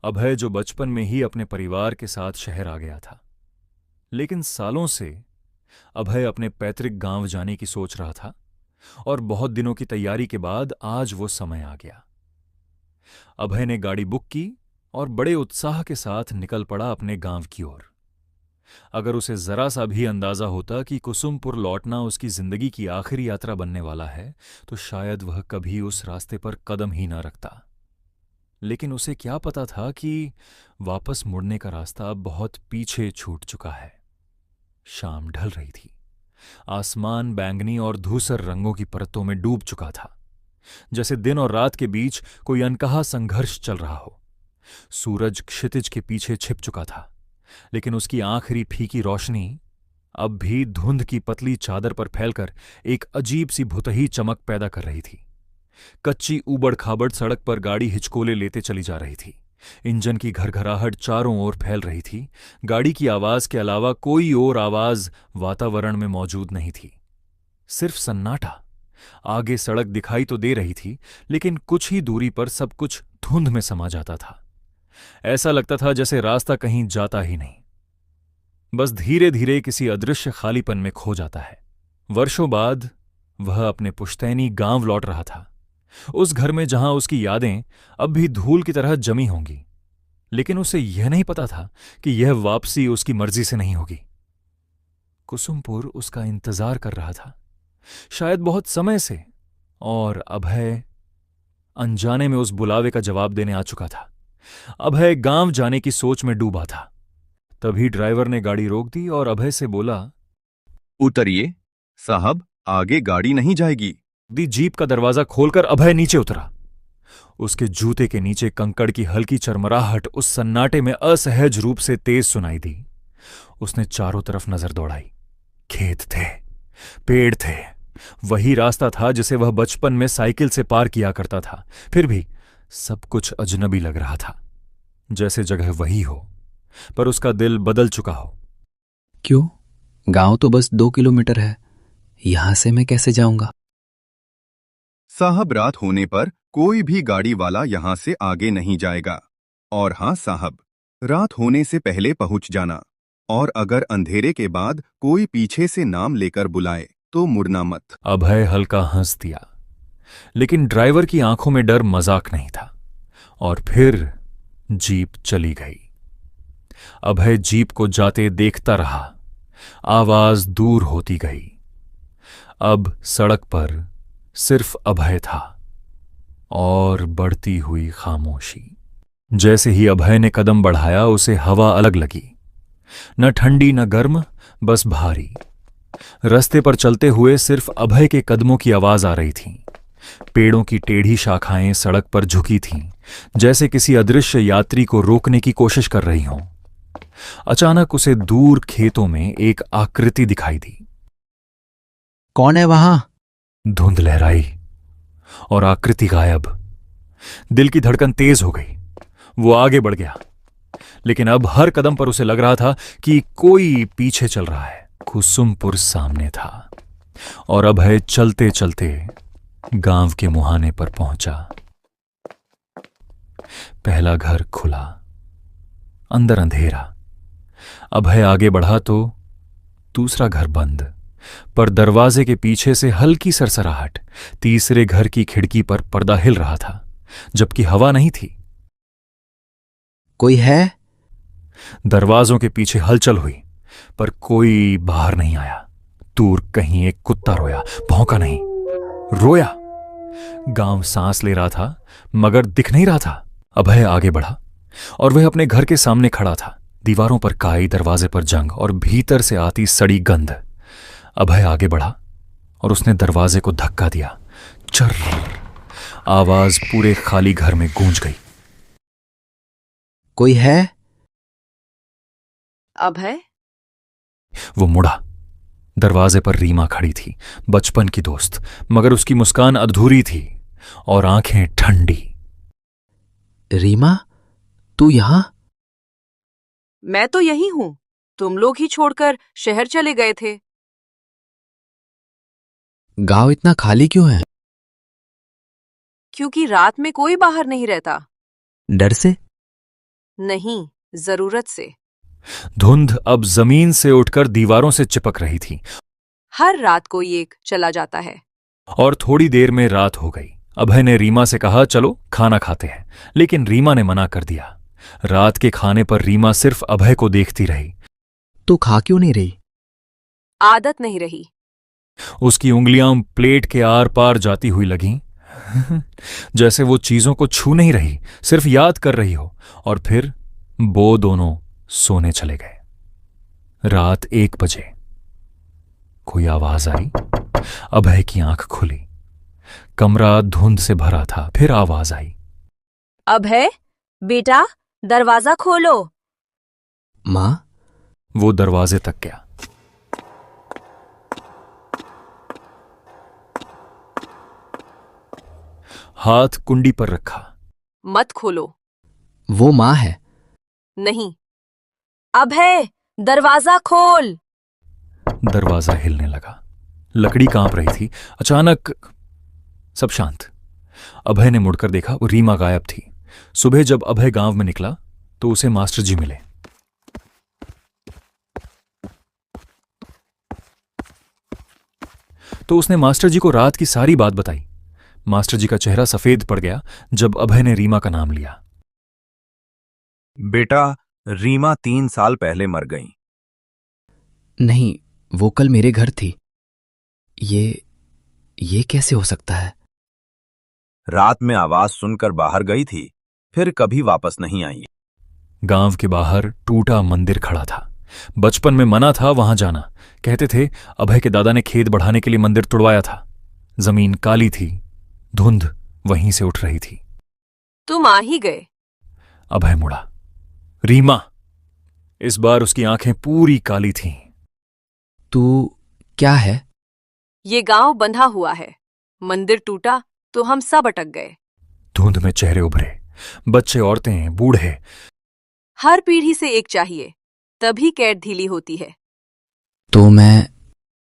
अभय जो बचपन में ही अपने परिवार के साथ शहर आ गया था, लेकिन सालों से अभय अपने पैतृक गांव जाने की सोच रहा था और बहुत दिनों की तैयारी के बाद आज वो समय आ गया। अभय ने गाड़ी बुक की और बड़े उत्साह के साथ निकल पड़ा अपने गांव की ओर। अगर उसे जरा सा भी अंदाजा होता कि कुसुमपुर लौटना उसकी जिंदगी की आखिरी यात्रा बनने वाला है, तो शायद वह कभी उस रास्ते पर कदम ही न रखता। लेकिन उसे क्या पता था कि वापस मुड़ने का रास्ता अब बहुत पीछे छूट चुका है। शाम ढल रही थी। आसमान बैंगनी और धूसर रंगों की परतों में डूब चुका था, जैसे दिन और रात के बीच कोई अनकहा संघर्ष चल रहा हो। सूरज क्षितिज के पीछे छिप चुका था, लेकिन उसकी आखिरी फीकी रोशनी अब भी धुंध की पतली चादर पर फैलकर एक अजीब सी भुतही चमक पैदा कर रही थी। कच्ची ऊबड़ खाबड़ सड़क पर गाड़ी हिचकोले लेते चली जा रही थी। इंजन की घरघराहट चारों ओर फैल रही थी। गाड़ी की आवाज के अलावा कोई और आवाज वातावरण में मौजूद नहीं थी, सिर्फ सन्नाटा। आगे सड़क दिखाई तो दे रही थी, लेकिन कुछ ही दूरी पर सब कुछ धुंध में समा जाता था। ऐसा लगता था जैसे रास्ता कहीं जाता ही नहीं, बस धीरे धीरे किसी अदृश्य खालीपन में खो जाता है। वर्षों बाद वह अपने पुश्तैनी गांव लौट रहा था, उस घर में जहां उसकी यादें अब भी धूल की तरह जमी होंगी। लेकिन उसे यह नहीं पता था कि यह वापसी उसकी मर्जी से नहीं होगी। कुसुमपुर उसका इंतजार कर रहा था, शायद बहुत समय से, और अभय अनजाने में उस बुलावे का जवाब देने आ चुका था। अभय गांव जाने की सोच में डूबा था। तभी ड्राइवर ने गाड़ी रोक दी और अभय से बोला, उतरिए साहब, आगे गाड़ी नहीं जाएगी। दी जीप का दरवाजा खोलकर अभय नीचे उतरा। उसके जूते के नीचे कंकड़ की हल्की चरमराहट उस सन्नाटे में असहज रूप से तेज सुनाई दी। उसने चारों तरफ नजर दौड़ाई। खेत थे, पेड़ थे, वही रास्ता था जिसे वह बचपन में साइकिल से पार किया करता था। फिर भी सब कुछ अजनबी लग रहा था, जैसे जगह वही हो, पर उसका दिल बदल चुका हो। क्यों? गांव तो बस 2 किलोमीटर है, यहां से मैं कैसे जाऊंगा? साहब, रात होने पर कोई भी गाड़ी वाला यहाँ से आगे नहीं जाएगा। और हाँ साहब, रात होने से पहले पहुंच जाना। और अगर अंधेरे के बाद कोई पीछे से नाम लेकर बुलाए तो मुड़ना मत। अभय हल्का हंस दिया, लेकिन ड्राइवर की आंखों में डर मजाक नहीं था। और फिर जीप चली गई। अभय जीप को जाते देखता रहा। आवाज दूर होती गई। अब सड़क पर सिर्फ अभय था और बढ़ती हुई खामोशी। जैसे ही अभय ने कदम बढ़ाया, उसे हवा अलग लगी, न ठंडी न गर्म, बस भारी। रास्ते पर चलते हुए सिर्फ अभय के कदमों की आवाज आ रही थी। पेड़ों की टेढ़ी शाखाएं सड़क पर झुकी थीं, जैसे किसी अदृश्य यात्री को रोकने की कोशिश कर रही हों। अचानक उसे दूर खेतों में एक आकृति दिखाई दी। कौन है वहां? धुंध लहराई और आकृति गायब। दिल की धड़कन तेज हो गई। वो आगे बढ़ गया, लेकिन अब हर कदम पर उसे लग रहा था कि कोई पीछे चल रहा है। कुसुमपुर सामने था और अभय चलते चलते गांव के मुहाने पर पहुंचा। पहला घर खुला, अंदर अंधेरा। अभय आगे बढ़ा तो दूसरा घर बंद, पर दरवाजे के पीछे से हल्की सरसराहट। तीसरे घर की खिड़की पर पर्दा हिल रहा था, जबकि हवा नहीं थी। कोई है? दरवाजों के पीछे हलचल हुई, पर कोई बाहर नहीं आया। दूर कहीं एक कुत्ता रोया, भौंका नहीं, रोया। गांव सांस ले रहा था, मगर दिख नहीं रहा था। अभय आगे बढ़ा और वह अपने घर के सामने खड़ा था। दीवारों पर काई, दरवाजे पर जंग और भीतर से आती सड़ी गंध। अभय आगे बढ़ा और उसने दरवाजे को धक्का दिया। चर्र, आवाज पूरे खाली घर में गूंज गई। कोई है? अभय? वो मुड़ा। दरवाजे पर रीमा खड़ी थी, बचपन की दोस्त, मगर उसकी मुस्कान अधूरी थी और आंखें ठंडी। रीमा, तू यहां? मैं तो यही हूं। तुम लोग ही छोड़कर शहर चले गए थे। गांव इतना खाली क्यों है? क्योंकि रात में कोई बाहर नहीं रहता। डर से? नहीं, जरूरत से। धुंध अब जमीन से उठकर दीवारों से चिपक रही थी हर रात कोई एक चला जाता है। और थोड़ी देर में रात हो गई। अभय ने रीमा से कहा, चलो खाना खाते हैं, लेकिन रीमा ने मना कर दिया। रात के खाने पर रीमा सिर्फ अभय को देखती रही। तो खा क्यों नहीं रही? आदत नहीं रही। उसकी उंगलियां प्लेट के आर पार जाती हुई लगीं जैसे वो चीजों को छू नहीं रही, सिर्फ याद कर रही हो। और फिर वो दोनों सोने चले गए। रात 1 बजे कोई आवाज आई। अभय की आंख खुली। कमरा धुंध से भरा था। फिर आवाज आई, अभय, बेटा, दरवाजा खोलो। माँ? वो दरवाजे तक गया। हाथ कुंडी पर रखा। मत खोलो। वो माँ है। नहीं। अभय, दरवाजा खोल। दरवाजा हिलने लगा। लकड़ी कांप रही थी। अचानक सब शांत। अभय ने मुड़कर देखा, वो रीमा गायब थी। सुबह जब अभय गांव में निकला तो उसे मास्टर जी मिले। तो उसने मास्टर जी को रात की सारी बात बताई। मास्टर जी का चेहरा सफेद पड़ गया जब अभय ने रीमा का नाम लिया। बेटा, रीमा 3 साल पहले मर गई। नहीं, वो कल मेरे घर थी। ये कैसे हो सकता है? रात में आवाज सुनकर बाहर गई थी, फिर कभी वापस नहीं आई। गांव के बाहर टूटा मंदिर खड़ा था। बचपन में मना था वहां जाना। कहते थे अभय के दादा ने खेत बढ़ाने के लिए मंदिर तुड़वाया था। जमीन काली थी। धुंध वहीं से उठ रही थी। तुम आ ही गए। अभय मुड़ा। रीमा। इस बार उसकी आंखें पूरी काली थीं। तू क्या है? ये गांव बंधा हुआ है। मंदिर टूटा तो हम सब अटक गए। धुंध में चेहरे उभरे। बच्चे, औरतें, बूढ़े। हर पीढ़ी से एक चाहिए, तभी कैद ढीली होती है। तो मैं...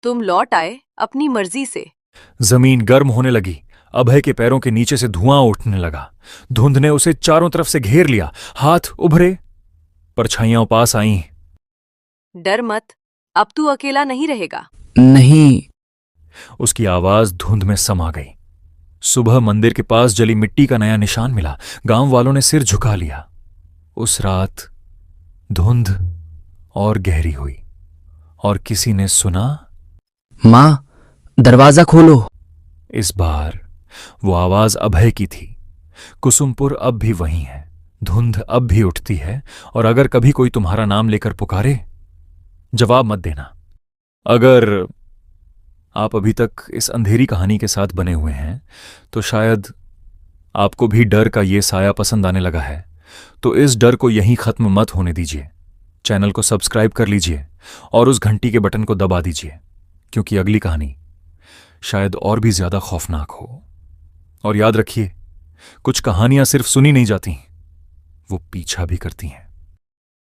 तुम लौट आए अपनी मर्जी से। जमीन गर्म होने लगी। अभय के पैरों के नीचे से धुआं उठने लगा। धुंध ने उसे चारों तरफ से घेर लिया। हाथ उभरे, परछाइयां पास आईं। डर मत, अब तू अकेला नहीं रहेगा। नहीं। उसकी आवाज धुंध में समा गई। सुबह मंदिर के पास जली मिट्टी का नया निशान मिला। गांव वालों ने सिर झुका लिया। उस रात धुंध और गहरी हुई और किसी ने सुना, माँ, दरवाजा खोलो। इस बार वो आवाज अभय की थी। कुसुमपुर अब भी वही है। धुंध अब भी उठती है। और अगर कभी कोई तुम्हारा नाम लेकर पुकारे, जवाब मत देना। अगर आप अभी तक इस अंधेरी कहानी के साथ बने हुए हैं तो शायद आपको भी डर का ये साया पसंद आने लगा है। तो इस डर को यहीं खत्म मत होने दीजिए। चैनल को सब्सक्राइब कर लीजिए और उस घंटी के बटन को दबा दीजिए, क्योंकि अगली कहानी शायद और भी ज्यादा खौफनाक हो। और याद रखिए, कुछ कहानियां सिर्फ सुनी नहीं जाती, वो पीछा भी करती हैं।